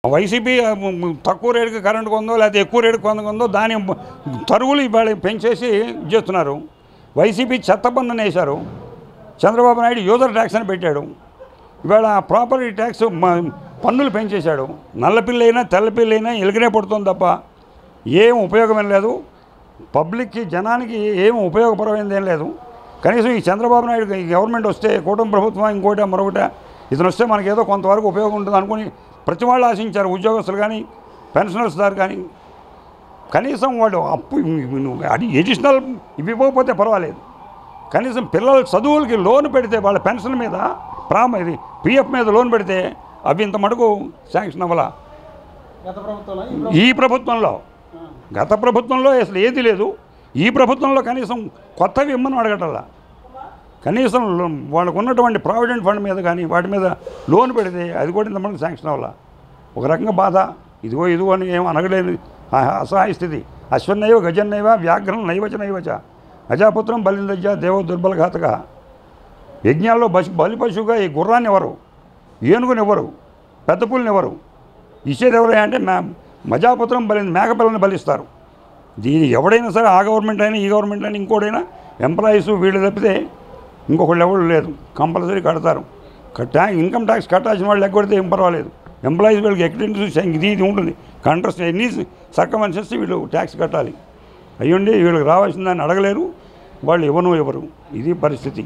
YCP తక్కువ రేటుకి current కొందో లేకపోతే ఎక్కువ రేటుకి కొందో దాని తరుగులు ఇవాళ పెంచేసి చేస్తున్నారు. వైసీపీ చెత్త పన్నుని వేశారు. చంద్రబాబు నాయుడు యూజర్ ట్యాక్స్ అని పెట్టాడు. ఇవాళ ప్రాపర్టీ ట్యాక్స్ పన్నులు పెంచేశాడు. నల్లపిల్లైనా తెల్లపిల్లైనా ఎలుగునే పడుతుంది తప్ప ఏం ఉపయోగమేం లేదు. పబ్లిక్కి జనానికి ఏం ఉపయోగపరమైంది ఏం లేదు. కనీసం ఈ చంద్రబాబు నాయుడు ఈ గవర్నమెంట్ వస్తే కూటమి ప్రభుత్వం ఇంకోట మరొకట ఇతను వస్తే మనకేదో కొంతవరకు ఉపయోగం ఉంటుంది అనుకుని ప్రతి వాళ్ళు ఆశించారు. ఉద్యోగస్తులు కానీ పెన్షనర్స్ దారు కానీ కనీసం వాళ్ళు అప్పు అది ఎడిషనల్ ఇవి ఇవ్వకపోతే పర్వాలేదు. కనీసం పిల్లల చదువులకి లోన్ పెడితే వాళ్ళ పెన్షన్ మీద ఇది పిఎఫ్ మీద లోన్ పెడితే అవి ఇంత మటుకు శాంక్షన్ అవ్వాల. ఈ ప్రభుత్వంలో గత ప్రభుత్వంలో అసలు ఏది లేదు. ఈ ప్రభుత్వంలో కనీసం కొత్తవి ఇమ్మని అడగటల్లా. కనీసం వాళ్ళకు ఉన్నటువంటి ప్రావిడెంట్ ఫండ్ మీద కానీ వాటి మీద లోన్ పెడితే అది కూడా ఇంతమంది శాంక్షన్ అవ్వాల. ఒక రకంగా బాధ. ఇదిగో అని ఏం అనగలేని అసహాయ స్థితి. అశ్వన్నైవ గజన్నైవ వ్యాఘ్రం నైవచ నైవచ అజాపుత్రం బలిందజ్జ దేవ దుర్బలఘాతక. యజ్ఞాల్లో బలి పశువుగా ఈ గుర్రాన్ని ఎవరు, ఏనుగుని ఎవరు, పెద్ద పుల్ని ఎవరు, ఇచ్చేది ఎవరైనా అంటే మజాపుత్రం మేకపిల్లని బలిస్తారు. దీని ఎవడైనా సరే ఆ గవర్నమెంట్ అయినా ఈ గవర్నమెంట్ అయినా ఇంకోటైనా ఎంప్లాయీస్ వీళ్ళు తప్పితే ఇంకొకళ్ళు ఎవరు లేదు. కంపల్సరీ కడతారు. ఇన్కమ్ ట్యాక్స్ కట్టాల్సిన వాళ్ళు ఎగ్గొడితే ఏం పర్వాలేదు. ఎంప్లాయీస్ వీళ్ళకి ఎక్స్టెన్స్ ఇది ఉంటుంది. కంట్రస్ట్ ఎన్ని సర్కమన్సెస్ వీళ్ళు ట్యాక్స్ కట్టాలి. అయ్యుండి వీళ్ళకి రావాల్సిన దాన్ని అడగలేరు. వాళ్ళు ఎవరు ఇది పరిస్థితి.